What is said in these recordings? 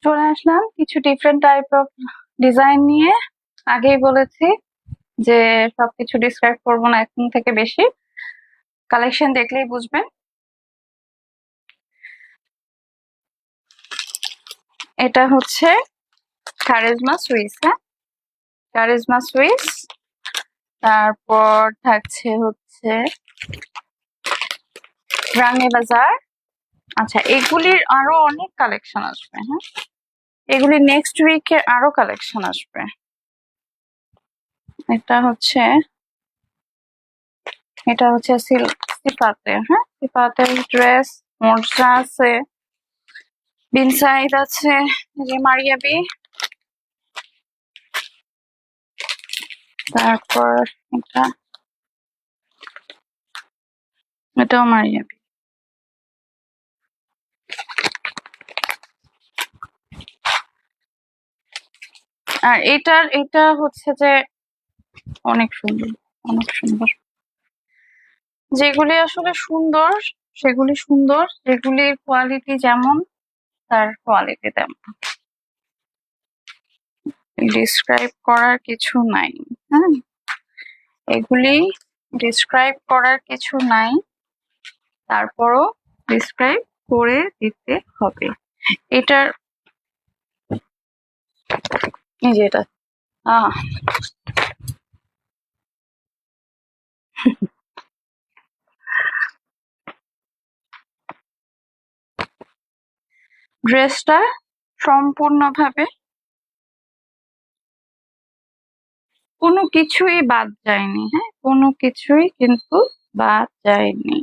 চলে আসলাম কিছু different type of design নিয়ে। আগেই বলেছি যে সবকিছু ডিসক্রাইব করবো না এখন থেকে বেশি, কালেকশন দেখলেই বুঝবেন। এটা হচ্ছে কারিজমা সুইস, হ্যাঁ কারিজমা সুইস। তারপর থাকছে হচ্ছে রানী বাজার। আচ্ছা, এগুলির আরো অনেক কালেকশন আসবে, হ্যাঁ এগুলি নেক্সট উইকের আরো কালেকশন আসবে। এটা হচ্ছে সিফাতের, হ্যাঁ সিফাতের ড্রেস মোর্চা আছে, বিন সাইড আছে, যে মারিয়াবি। তারপর এটাও মারিয়াবি। আর এটা হচ্ছে যে অনেক সুন্দর, অনেক সুন্দর। যেগুলি আসলে সুন্দর সেগুলি সুন্দর, যেগুলির কোয়ালিটি যেমন তার কোয়ালিটি তেমন, ডিসক্রাইব করার কিছু নাই। হ্যাঁ এগুলি ডিসক্রাইব করার কিছু নাই, তারপরও ডিসক্রাইব করে দিতে হবে। এটার এই যে এটা ড্রেসটা সম্পূর্ণভাবে কোনো কিছুই বাদ যায়নি, হ্যাঁ কোনো কিছুই কিন্তু বাদ যায়নি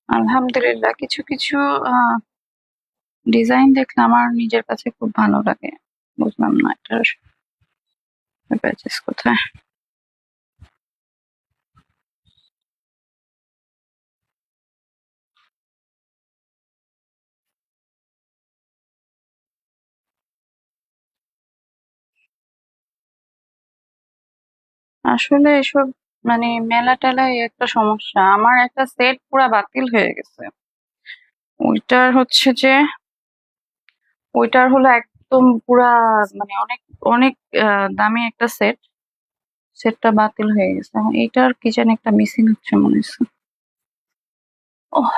আলহামদুলিল্লাহ। কিছু কিছু ডিজাইন দেখলে আমার নিজের কাছে খুব ভালো লাগে, বুঝলাম না এটার প্যাচেস কোথায়। আসলে এসব মানে মেলা টেলাই একটা সমস্যা, আমার একটা সেট পুরা বাতিল হয়ে গেছে। ওইটার হচ্ছে যে ওইটার হলো একদম পুরা মানে অনেক অনেক দামি একটা সেটটা বাতিল হয়ে গেছে। এখন এইটার কি জানি একটা মিসিং হচ্ছে মনে হচ্ছে। ওহ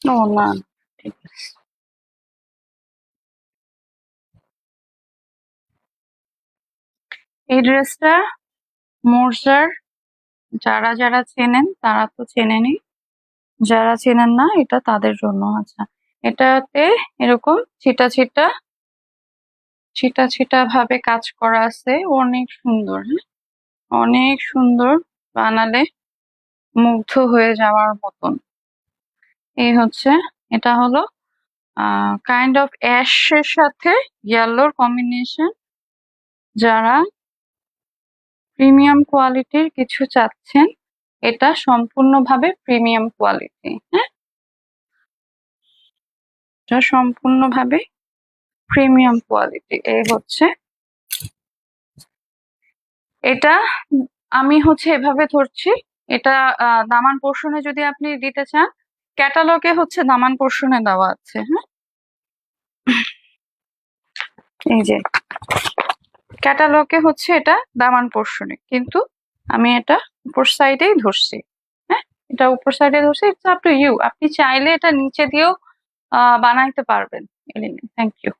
ও না, ঠিক আছে। এই ড্রেসটা মোর্জার, যারা যারা চেনেন তারা তো চেনেনই, যারা চেনেন না এটা তাদের জন্য। আচ্ছা, এটাতে এরকম ছিটা ছিটা ছিটা ছিটা ভাবে কাজ করা আছে, অনেক সুন্দর, হ্যাঁ অনেক সুন্দর, বানালে মুগ্ধ হয়ে যাওয়ার মতন। এই হচ্ছে, এটা হলো কাইন্ড অফ অ্যাশের সাথে ইয়েলোর কম্বিনেশন। যারা প্রিমিয়াম কোয়ালিটির কিছু চাচ্ছেন, এটা সম্পূর্ণভাবে প্রিমিয়াম কোয়ালিটি, হ্যাঁ এটা সম্পূর্ণভাবে প্রিমিয়াম কোয়ালিটি। এই হচ্ছে এটা, আমি হচ্ছে এভাবে ধরছি। এটা দামান পোর্শনে যদি আপনি দিতে চান, ক্যাটালগে হচ্ছে দামান পোর্শনে দেওয়া আছে, হ্যাঁ এই যে ক্যাটালগে হচ্ছে এটা দামান পোর্শনে, কিন্তু আমি এটা উপর সাইডেই ধরছি। হ্যাঁ এটা উপর সাইডে ধরছি, ইটস আপ টু ইউ, আপনি চাইলে এটা নিচে দিয়েও বানাইতে পারবেন। Thank you.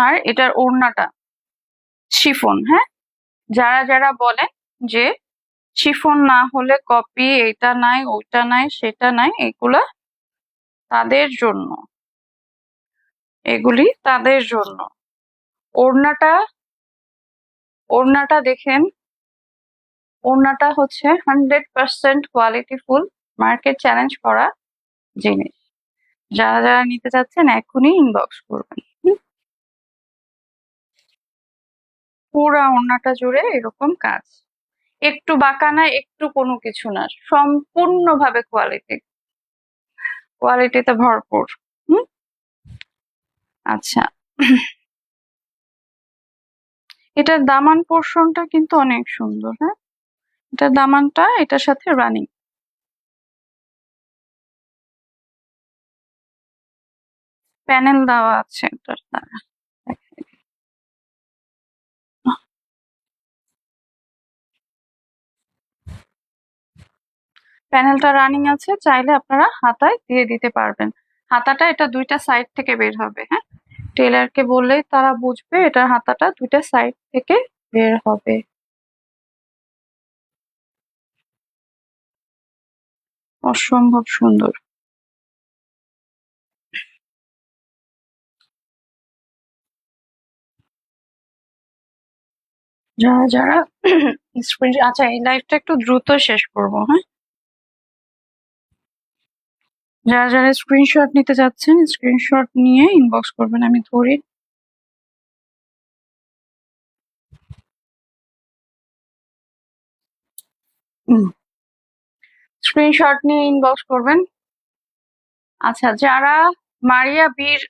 আর এটার ওড়নাটা শিফন, হ্যাঁ যারা যারা বলেন যে শিফন না হলে কপি, এটা নাই ওইটা নাই সেটা নাই, এগুলা তাদের জন্য, এগুলি তাদের জন্য। ওড়নাটা ওড়নাটা দেখেন, ওড়নাটা হচ্ছে 100% কোয়ালিটিফুল, মার্কেট চ্যালেঞ্জ করা জিনিস। যারা যারা নিতে চাচ্ছেন এখনই ইনবক্স করবেন। পুরা ওড়নাটা জুড়ে এরকম কাজ, একটু বাঁকা না একটু কোনো কিছু না, সম্পূর্ণভাবে কোয়ালিটি। কোয়ালিটিতে ভরপুর। হুম, আচ্ছা। এটার দামান পোর্শনটা কিন্তু অনেক সুন্দর। হ্যাঁ, এটার দামানটা এটার সাথে রানিং। প্যানেল দেওয়া আছে এটার দ্বারা। প্যানেলটা রানিং আছে, চাইলে আপনারা হাতায় দিয়ে দিতে পারবেন। হাতাটা এটা দুইটা সাইড থেকে বের হবে। হ্যাঁ, টেলারকে বললেই তারা বুঝবে এটার হাতাটা দুইটা সাইড থেকে বের হবে। অসম্ভব সুন্দর। যারা যারা স্ক্রিন, আচ্ছা এই লাইভটা একটু দ্রুত শেষ করব। হ্যাঁ, যারা যারা স্ক্রিনশট নিতে চাচ্ছেন স্ক্রিনশট নিয়ে ইনবক্স করবেন, আমি ধরি। স্ক্রিনশট নিয়ে ইনবক্স করবেন। আচ্ছা, যারা মারিয়া বির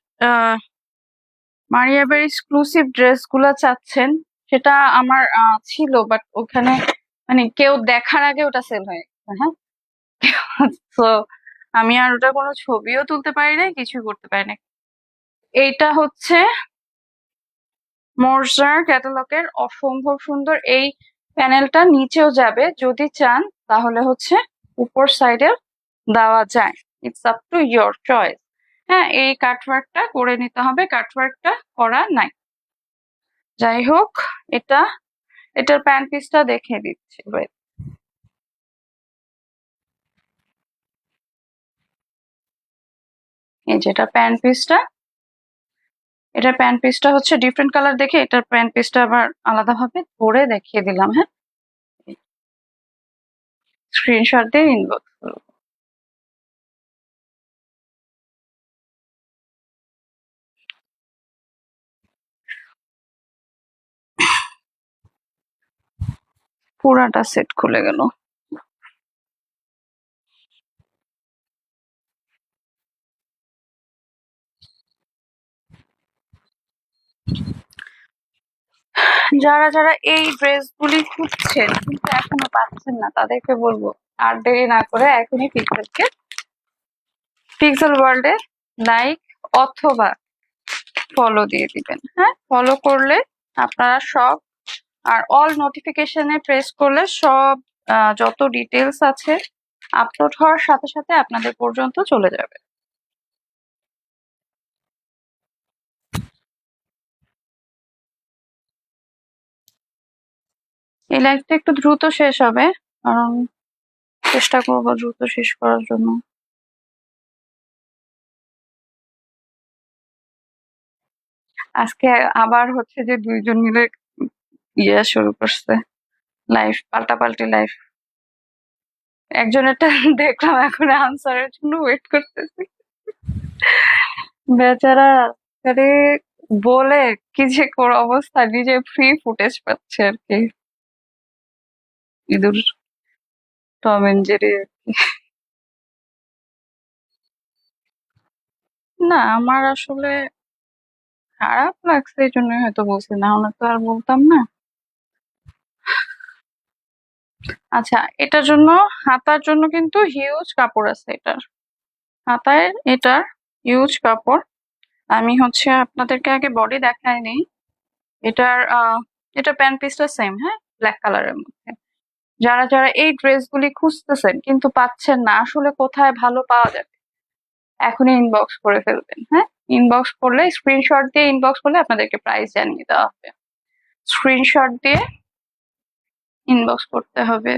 মারিয়া বির এক্সক্লুসিভ ড্রেসগুলো চাচ্ছেন, সেটা আমার ছিল, বাট ওখানে মানে কেউ দেখার আগে ওটা সেল হয়ে গেছে। হ্যাঁ, তো আমি আর ওটা কোনো ছবিও তুলতে পারি না, কিছু করতে পারি না। এইটা হচ্ছে মোর্জার ক্যাটালগের অসম্ভব সুন্দর। এই প্যানেলটা নিচেও যাবে, যদি চান তাহলে হচ্ছে উপর সাইডে দেওয়া যায়। It's up to your choice. হ্যাঁ, এই কাটওয়ার্কটা করে নিতে হবে, কাটওয়ার্কটা করা নাই। যাই হোক, এটা এটার প্যান্ট পিসটা দেখে দিচ্ছি। Wait, এই যেটা প্যান্ট পিসটা, এটার প্যান্ট পিসটা হচ্ছে ডিফারেন্ট কালার দেখে এটার প্যান্ট পিসটা আবার আলাদাভাবে ধরে দেখিয়ে দিলাম। হ্যাঁ, স্ক্রিনশট দিয়ে ইনবক্স করুন। পুরাটা সেট খুলে গেল। যারা যারা এই ড্রেসগুলি খুঁজছেন কিন্তু এখনো পাচ্ছেন না, তাদেরকে বলবো আর দেরি না করে এখনই পিক্সেল ওয়ার্ল্ডে লাইক অথবা ফলো দিয়ে দিবেন। হ্যাঁ, ফলো করলে আপনারা সব, আর অল নোটিফিকেশনে প্রেস করলে সব যত ডিটেলস আছে আপলোড হওয়ার সাথে সাথে আপনাদের পর্যন্ত চলে যাবে। এই লাইভটা একটু দ্রুত শেষ হবে, কারণ চেষ্টা করবো দ্রুত শেষ করার জন্য। আজকে আবার হচ্ছে যে দুইজন মিলে ইয়ে শুরু করছে, লাইভ পাল্টাপাল্টি লাইভ। একজনেরটা দেখলাম, এখন আনসারের জন্য ওয়েট করতেছি। বেচারা, আরে বলে কি যে অবস্থা, নিজে ফ্রি ফুটেজ পাচ্ছে আর কি, ইঁদুর টম এন্ড জেরি। না, আমার আসলে খারাপ লাগছে, এই জন্য হয়তো বলছি, না হলে তো আর বলতাম না। আচ্ছা, এটার জন্য, হাতার জন্য কিন্তু হিউজ কাপড় আছে এটার। হাতায় এটার হিউজ কাপড়। আমি হচ্ছে আপনাদেরকে আগে বডি দেখাই নিই। এটার এটা প্যান্ট পিসটা সেম। হ্যাঁ, ব্ল্যাক কালারের মধ্যে। যারা যারা এই ড্রেসগুলি খুঁজতেছেন কিন্তু পাচ্ছেন না, আসলে কোথায় ভালো পাওয়া যাবে, এখনই ইনবক্স করে ফেলবেন। হ্যাঁ, ইনবক্স করলে, স্ক্রিনশট দিয়ে ইনবক্স করলে আপনাদেরকে প্রাইস জানিয়ে দেওয়া হবে। স্ক্রিনশট দিয়ে ইনবক্স করতে হবে।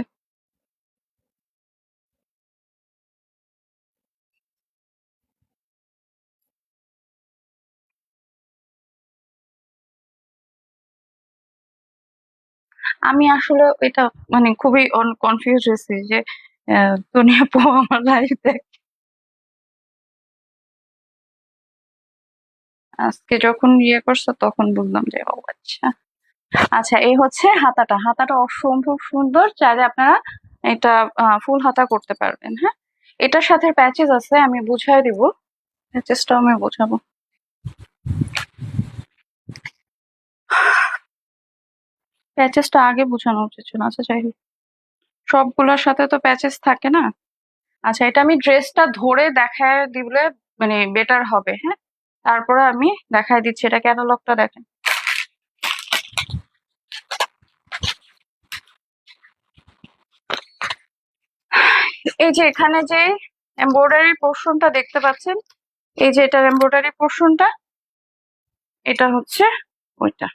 আমি আসলে এটা মানে খুবই কনফিউজ হয়েছি যে দুনিয়া পো আমার লাইফ দেখ, আজকে যখন ইয়ে করছে তখন বুঝলাম যে ও আচ্ছা। আচ্ছা, এই হচ্ছে হাতাটা। হাতাটা অসম্ভব সুন্দর, চাইলে আপনারা এটা ফুল হাতা করতে পারবেন। হ্যাঁ, এটার সাথে প্যাচেস আছে, আমি বুঝাই দিব, প্যাচেসটাও আমি বোঝাবো। প্যাচেসটা আগে বোঝানো উচিত ছিল। আচ্ছা যাই হোক, সবগুলোর সাথে তো প্যাচেস থাকে না। আচ্ছা, এটা আমি ড্রেসটা ধরে দেখায় দিলে মানে বেটার হবে। হ্যাঁ, তারপরে আমি দেখাই দিচ্ছি, এটা ক্যাটালগটা দেখেন। এই যে এখানে যে এমব্রয়ডারি পোর্শনটা দেখতে পাচ্ছেন, এই যে এটার এমব্রয়ডারি পোর্শনটা, এটা হচ্ছে ওইটা।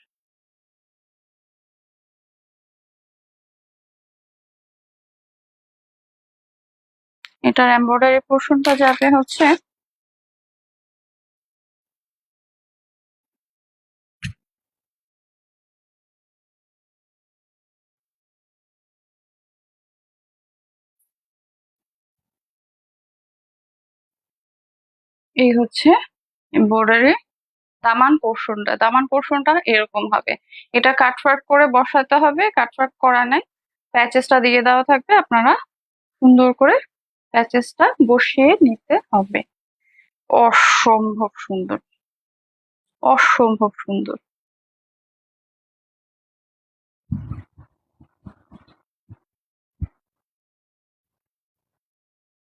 এটার এমব্রয়ডারি পোর্শনটা যাবে হচ্ছে এই হচ্ছে এমব্রয়ডারি দামান পোর্শনটা এরকম হবে। এটা কাটওয়ার্ক করে বসাতে হবে, কাটওয়ার্ক করা নাই, প্যাচেসটা দিয়ে দেওয়া থাকবে, আপনারা সুন্দর করে প্যাচেসটা বসিয়ে নিতে হবে। অসম্ভব সুন্দর, অসম্ভব সুন্দর।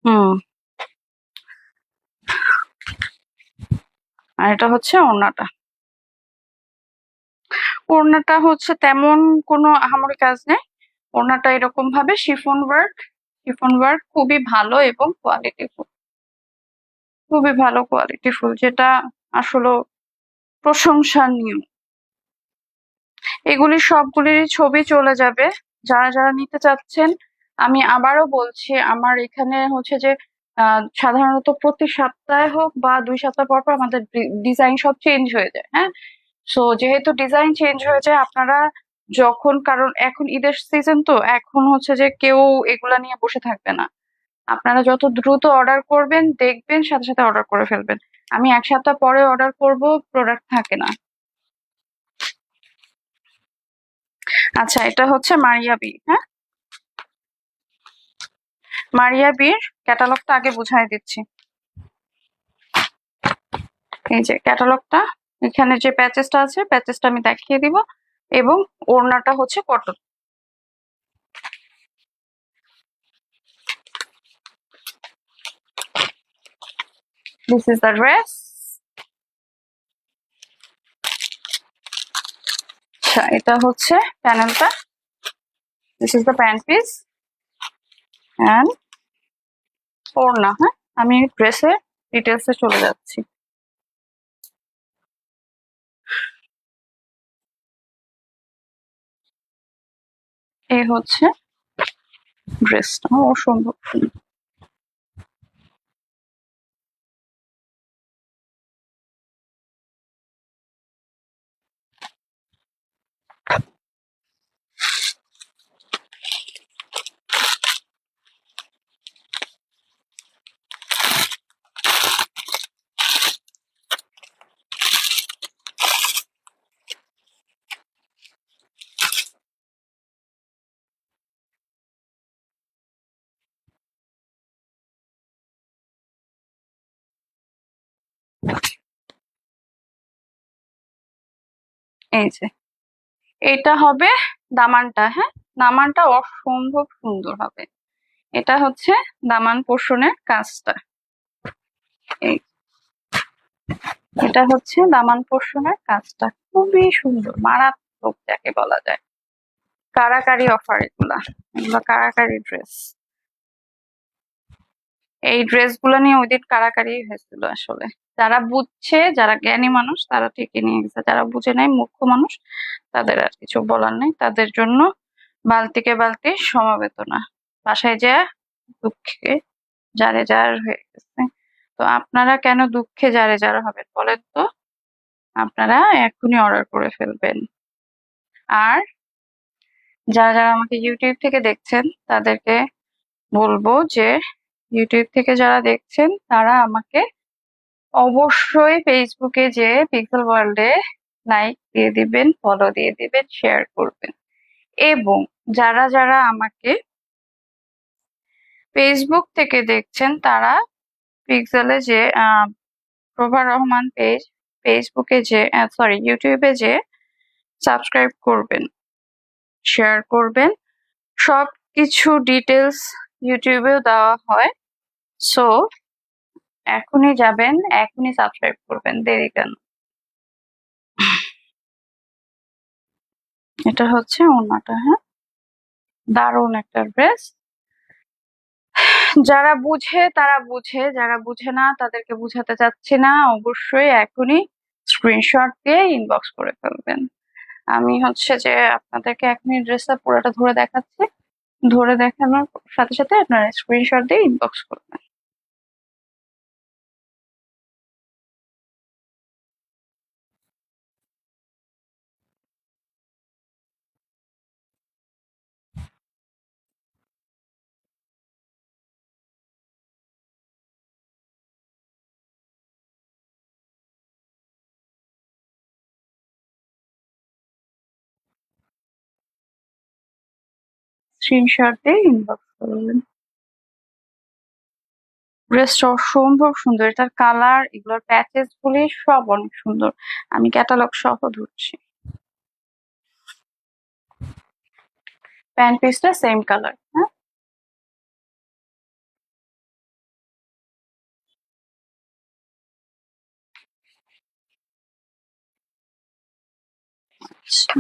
হুম। আর এটা হচ্ছে ওড়নাটা। ওড়নাটা হচ্ছে তেমন কোনো আহামরি কাজ নেই। ওড়নাটা এরকম ভাবে শিফন ওয়ার্ক খুবই ভালো এবং কোয়ালিটিফুল, খুবই ভালো কোয়ালিটিফুল, যেটা আসলে প্রশংসনীয়। এগুলি সবগুলিরই ছবি চলে যাবে। যারা যারা নিতে চাচ্ছেন, আমি আবারও বলছি, আমার এখানে হচ্ছে যে সাধারণত প্রতি সপ্তাহে হোক বা 2 সপ্তাহ পর পর আমাদের ডিজাইন সব চেঞ্জ হয়ে যায়। হ্যাঁ, সো যেহেতু ডিজাইন চেঞ্জ হয়ে যায়, আপনারা যখন, কারণ এখন ঈদের সিজন, তো এখন হচ্ছে যে কেউ এগুলা নিয়ে বসে থাকবে না। আপনারা যত দ্রুত অর্ডার করবেন, দেখবেন সাথে সাথে অর্ডার করে ফেলবেন। আমি 1 সপ্তাহ পরে অর্ডার করব, প্রোডাক্ট থাকে না। আচ্ছা, এটা হচ্ছে মারিয়াবি। হ্যাঁ, মারিয়াবির ক্যাটালগটা আগে বুঝাই দিচ্ছি। এই যে ক্যাটালগটা, এখানে যে প্যাচেসটা আছে, প্যাচেসটা আমি দেখিয়ে দিব, এবং ওড়নাটা হচ্ছে cotton. This is the dress. আচ্ছা, এটা হচ্ছে প্যানেলটা। This is the pant piece and ওড়না। হ্যাঁ, আমি ড্রেসের ডিটেলসে চলে যাচ্ছি। এই হচ্ছে ড্রেসটা, অসম্ভব সুন্দর। এই যে এটা হবে দামানটা। হ্যাঁ, দামানটা অসম্ভব সুন্দর হবে। এটা হচ্ছে দামান পোর্শনের কাজটা। এই, এটা হচ্ছে দামান পোর্শনের কাজটা, খুবই সুন্দর, মারাত্মক যাকে বলা যায়। কারাকারি অফার এগুলা, এগুলো কারাকারি ড্রেস। এই ড্রেসগুলো নিয়ে ওইদিন কারাকারি হয়েছিল আসলে। যারা বুঝছে, যারা জ্ঞানী মানুষ, তারা ঠিকই নিয়ে গেছে, যারা বুঝে নাই, মূর্খ মানুষ, তাদের আর কিছু বলার নেই। তাদের জন্য বালতিকে বালতি সমবেদনা। বাসায় যা দুঃখে যারে যার হয়ে গেছে। তো আপনারা কেন দুঃখে যারে যার হবেন বলেন তো? আপনারা এখনই অর্ডার করে ফেলবেন। আর যারা যারা আমাকে ইউটিউব থেকে দেখছেন, তাদেরকে বলবো যে ইউটিউব থেকে যারা দেখছেন, তারা আমাকে অবশ্যই ফেসবুকে যে পিক্সেল ওয়ার্ল্ডে লাইক দিয়ে দিবেন, ফলো দিয়ে দিবেন, শেয়ার করবেন। এবং যারা যারা আমাকে ফেসবুক থেকে দেখছেন তারা পিক্সেলে যে প্রভা রহমান পেজ, ফেসবুকে যে সরি ইউটিউবে যে সাবস্ক্রাইব করবেন, শেয়ার করবেন, সবকিছু ডিটেলস ইউটিউবেও দেওয়া হয়। সো এখনই যাবেন, এখনই সাবস্ক্রাইব করবেন, দেরি কেন। এটা হচ্ছে ওড়নাটা, হ্যাঁ, দারুণ একটা ড্রেস। যারা বুঝে তারা বুঝে, যারা বুঝে না তাদেরকে বুঝাতে চাচ্ছি না। অবশ্যই এখনই স্ক্রিনশট দিয়ে ইনবক্স করে ফেলবেন। আমি হচ্ছে যে আপনাদেরকে এখনই ড্রেসটা পুরোটা ধরে দেখাচ্ছি, ধরে দেখানোর সাথে সাথে আপনারা স্ক্রিনশট দিয়ে ইনবক্স করবেন। স্ক্রিনশট দিয়ে ইনবক্স করবেন। ড্রেসটা অসম্ভব সুন্দর, এটার কালার, এগুলোর প্যাচেস গুলি সব অনেক সুন্দর। আমি ক্যাটালগ সহ ধরছি। প্যান্ট পিসটা সেম কালার, হ্যাঁ। আচ্ছা,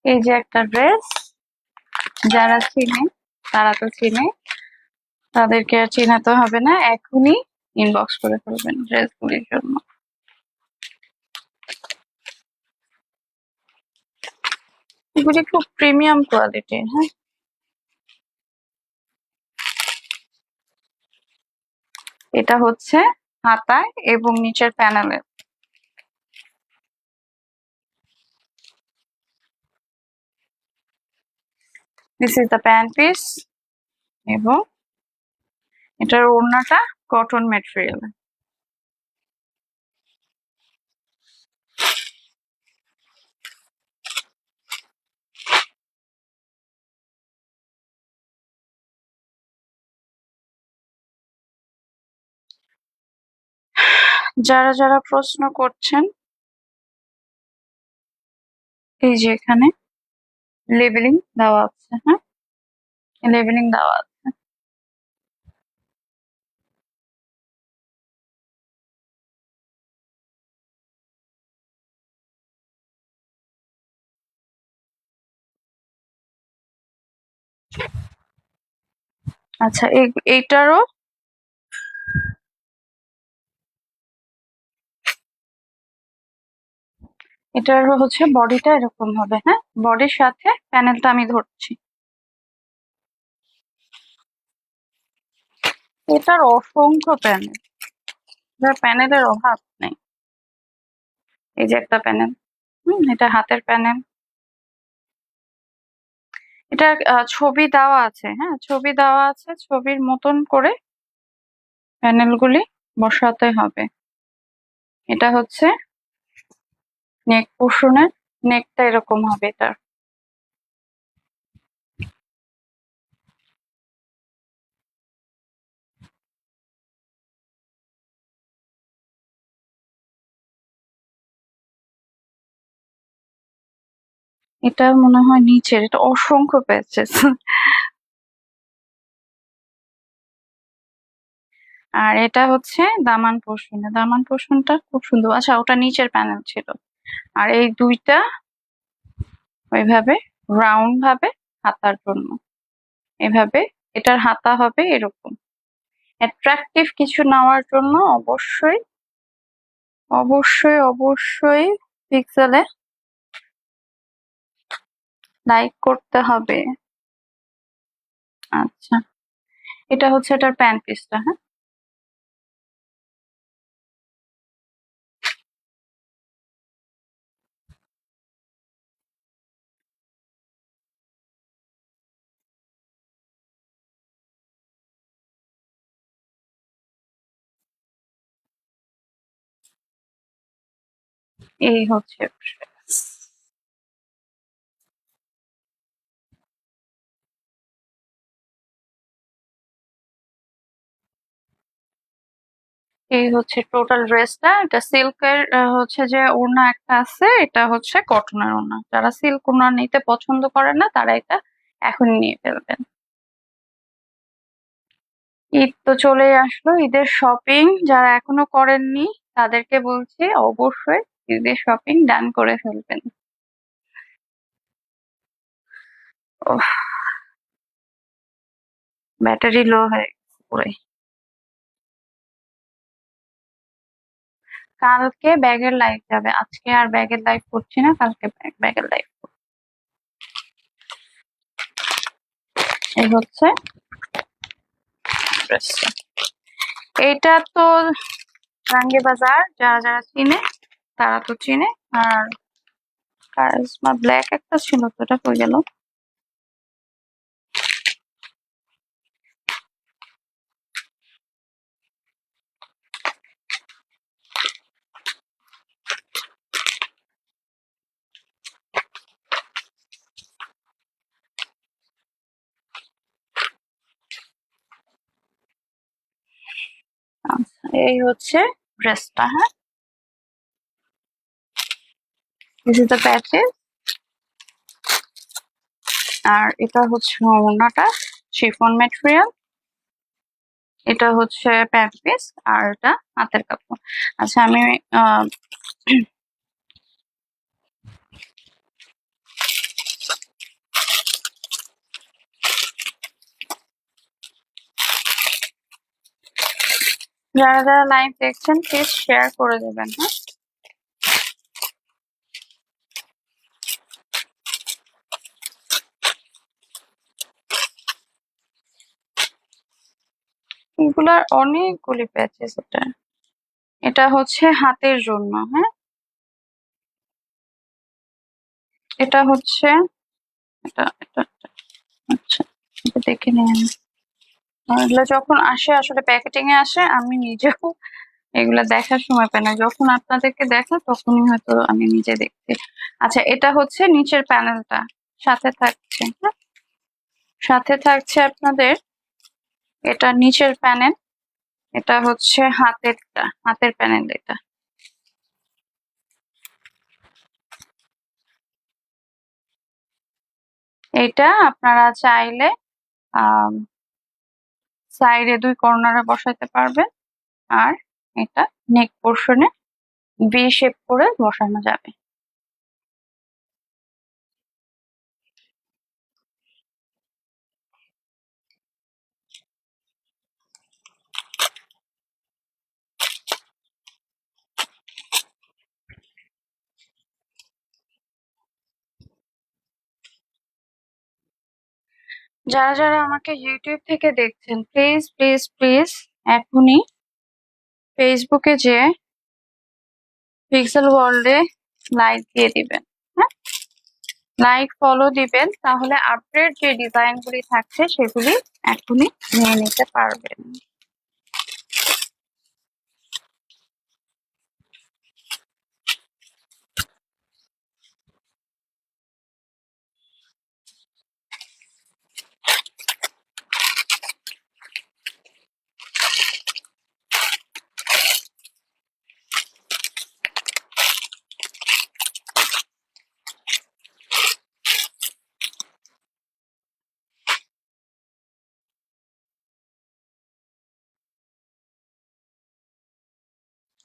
এই যে একটা ড্রেস, যারা চিনে তারা তো চিনে, তাদেরকে আর চেনাতে হবে না, এখনই ইনবক্স করে ফেলবেন ড্রেসগুলির জন্য। এগুলি খুব প্রিমিয়াম কোয়ালিটির, হ্যাঁ। এটা হচ্ছে হাতায় এবং নিচের প্যানেলে। This is the pant piece, এবং এটার ওড়নাটা কটন ম্যাটেরিয়াল। যারা যারা প্রশ্ন করছেন, এই যে এখানে লেবেলিং দেওয়া আছে, হ্যাঁ, লেবেলিং দেওয়া আছে। আচ্ছা, এইটারও এটারও হচ্ছে বডিটা এরকম হবে, হ্যাঁ, বডির সাথে প্যানেলটা আমি ধরছি। এটার অসংখ্য প্যানেল, যার প্যানেলের অভাব নেই। এই যে একটা প্যানেল, এটা হাতের প্যানেল। এটা ছবি দেওয়া আছে, হ্যাঁ, ছবি দেওয়া আছে, ছবির মতন করে প্যানেলগুলি বসাতে হবে। এটা হচ্ছে নেক পোর্শনের, নেকটা এরকম হবে এটার। এটা মনে হয় নিচের, এটা অসংখ্য প্যাচেস। আর এটা হচ্ছে দামান পোর্শনে, দামান পোর্শনটা খুব সুন্দর। আচ্ছা, ওটা নিচের প্যানেল ছিল। আর এই দুইটা ওইভাবে রাউন্ড ভাবে হাতার জন্য, এভাবে। এটার হাতা হবে এরকম। অ্যাট্রাকটিভ কিছু নেওয়ার জন্য অবশ্যই অবশ্যই অবশ্যই পিক্সেলে লাইক করতে হবে। আচ্ছা, এটা হচ্ছে এটার প্যান্ট পিসটা, হ্যাঁ। এই হচ্ছে এই হচ্ছে টোটাল ড্রেসটা। এটা সিল্কের হচ্ছে যে ওড়না একটা আছে, এটা হচ্ছে কটনের ওড়না। যারা সিল্ক ওড়না নিতে পছন্দ করে না তারা এটা এখন নিয়ে ফেলবেন। ঈদ তো চলেই আসলো, ঈদের শপিং যারা এখনো করেননি তাদেরকে বলছি অবশ্যই ঈদের শপিং ডান করে ফেলবেন। ওহ, ব্যাটারি লো হয়ে গেছে পুরাই। কালকে ব্যাগের লাইফ যাবে, আজকে আর ব্যাগের লাইফ করছি না, কালকে ব্যাগের লাইফ। এই হচ্ছে ড্রেসটা। এইটা তো রাঙ্গে বাজার, যারা যারা চিনে তারা তো চিনে। আর কারিজমা ব্ল্যাক একটা ছিল তো, এটা কই গেল? আচ্ছা, এই হচ্ছে ড্রেসটা। হ্যাঁ, দিস ইজ দ্য প্যাচেস। আর এটা হচ্ছে ওড়নাটা, শিফন ম্যাটেরিয়াল। এটা হচ্ছে প্যান্ট পিস, আর এটা হাতের কাপড়। আচ্ছা, আমি আহ, যারা যারা লাইভ দেখছেন প্লিজ শেয়ার করে দেবেন। হ্যাঁ, এগুলার অনেকগুলি প্যাচেস। এটা এটা হচ্ছে হাতের জন্য। হ্যাঁ, এটা হচ্ছে এটা। আচ্ছা, এটা দেখে নিন। এগুলো যখন আসে আসলে প্যাকেটিং এ আসে, আমি নিজেও এগুলা দেখার সময় পাই না, যখন আপনাদেরকে দেখা তখনই হয়তো আমি নিজে দেখছি। আচ্ছা, এটা হচ্ছে নিচের প্যানেলটা সাথে থাকছে। হ্যাঁ, সাথে থাকছে আপনাদের এটা নিচের প্যানেল। এটা হচ্ছে হাতেরটা, হাতের প্যানেল এটা। এটা আপনারা চাইলে আহ সাইডে দুই কর্নারে বসাইতে পারবেন। আর এটা নেক পোর্শনে ভি শেপ করে বসানো যাবে। যারা যারা আমাকে ইউটিউব থেকে দেখছেন প্লিজ প্লিজ প্লিজ এখনই ফেসবুকে যে পিক্সেল ওয়ার্ল্ডে লাইক দিয়ে দিবেন। হ্যাঁ, লাইক ফলো দিবেন, তাহলে আপডেট যে ডিজাইন গুলি থাকছে সেগুলি এখনই নিয়ে নিতে পারবেন।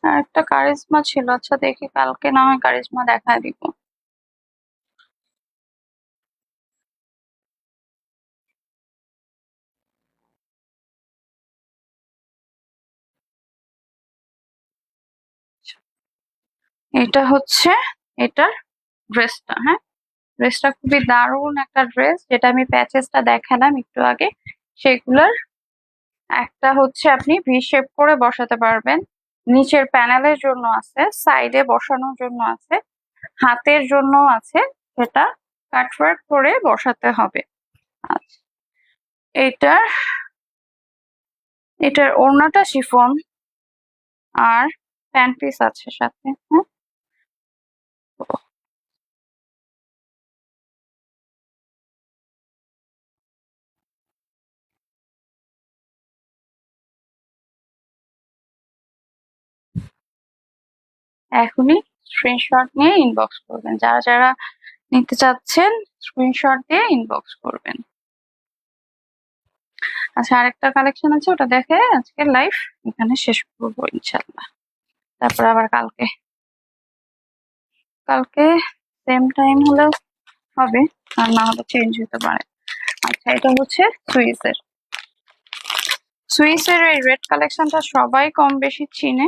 আর একটা কারিজমা ছিল, আচ্ছা দেখি কালকে না হয় কারিজমা দেখায় দিব। এটা হচ্ছে এটার ড্রেসটা। হ্যাঁ, ড্রেসটা খুবই দারুণ একটা ড্রেস, যেটা আমি প্যাচেসটা দেখালাম একটু আগে সেগুলোর একটা হচ্ছে আপনি ভি শেপ করে বসাতে পারবেন। নিচের প্যানেলের জন্য আছে, সাইডে বসানোর জন্য আছে, হাতের জন্য আছে, সেটা কাটওয়ার্ক করে বসাতে হবে। আচ্ছা, এটার এটার ওড়নাটা শিফন আর প্যান্ট পিস আছে সাথে। হ্যাঁ, এখনই স্ক্রিনশট নিয়ে ইনবক্স করবেন। যারা যারা নিতে চাচ্ছেন স্ক্রিনশট দিয়ে ইনবক্স করবেন। আচ্ছা, আরেকটা কালেকশন আছে, ওটা দেখে আজকের লাইভ এখানে শেষ করবো ইনশাল্লাহ। তারপর আবার কালকে কালকে সেম টাইম হলেও হবে, আর না হলে চেঞ্জ হতে পারে। আচ্ছা, এটা হচ্ছে সুইসের এই রেড কালেকশনটা সবাই কম বেশি চিনে।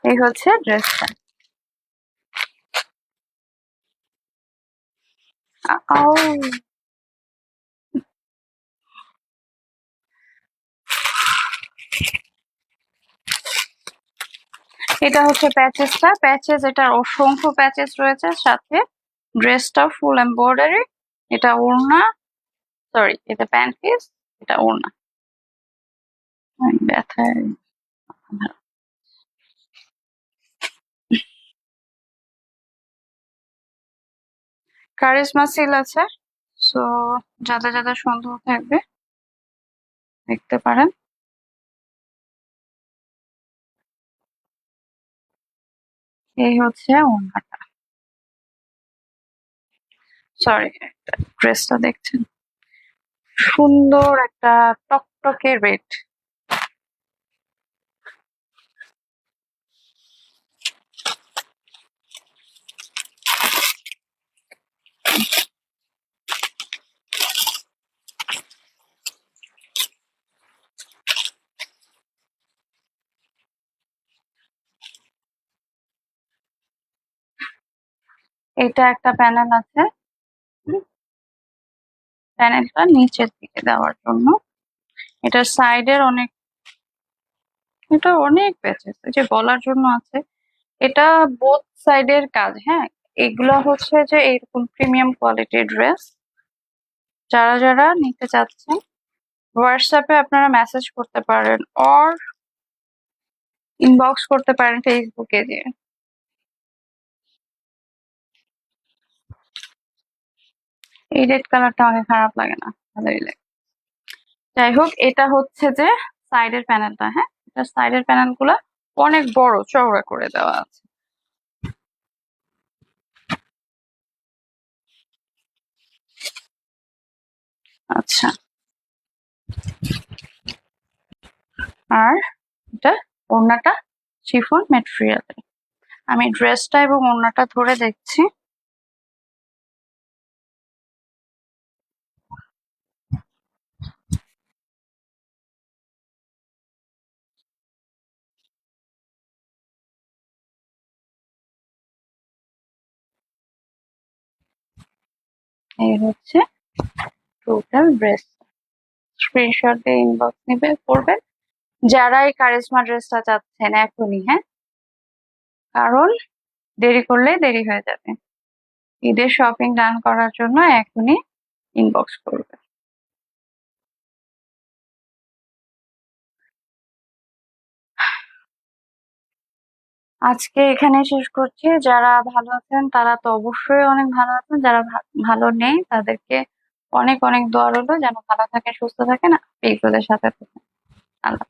এই হচ্ছে ড্রেসটা। এটা হচ্ছে প্যাচেসটা, প্যাচেস, এটার অসংখ্য প্যাচেস রয়েছে, সাথে ড্রেসটা ফুল এমব্রয়ডারি। এটা ওড়না, সরি এটা প্যান্ট পিস, এটা ওড়না। ব্যথায় কারিজমা সিল আছে, সো যাদের যাদের সন্দেহ থাকবে দেখতে পারেন। এই হচ্ছে ওড়নাটা, সরি ড্রেসটা দেখছেন, সুন্দর একটা টকটকে রেড। এটা একটা প্যানেল আছে, প্যানেলটা নিচের দিকে দেওয়ার জন্য। এটা সাইডের অনেক, এটা অনেক প্যাচেস, যে গলার জন্য আছে। এটা বোথ সাইডের কাজ, হ্যাঁ। এগুলো হচ্ছে যে এরকম প্রিমিয়াম কোয়ালিটির ড্রেস। যারা যারা নিতে চাচ্ছেন হোয়াটসঅ্যাপে আপনারা মেসেজ করতে পারেন, অর ইনবক্স করতে পারেন ফেসবুকে দিয়ে। এই রেড কালারটা আমাকে খারাপ লাগে না, ভালোই লাগে। যাই হোক, এটা হচ্ছে যে সাইডের প্যানেলটা, হ্যাঁ, এটা সাইডের প্যানেল গুলা অনেক বড় চওড়া করে দেওয়া আছে। আচ্ছা, আর এটা ওড়নাটা শিফন ম্যাটেরিয়ালের। আমি ড্রেসটা এবং ওড়নাটা ধরে দেখছি। এই হচ্ছে টোটাল ড্রেস। স্ক্রিনশট দিয়ে ইনবক্স নিবে করবেন যারা এই কারিজমা ড্রেসটা চাচ্ছেন এখনই, হ্যাঁ, কারণ দেরি করলে দেরি হয়ে যাবে। ঈদের শপিং ডান করার জন্য এখনই ইনবক্স করবে। আজকে এখানে শেষ করছি। যারা ভালো আছেন তারা তো অবশ্যই অনেক ভালো আছেন, যারা ভালো নেই তাদেরকে অনেক অনেক দোয়া রইলো যেন ভালো থাকে, সুস্থ থাকেন, এইগুলোর সাথে থাকেন। আল্লাহ।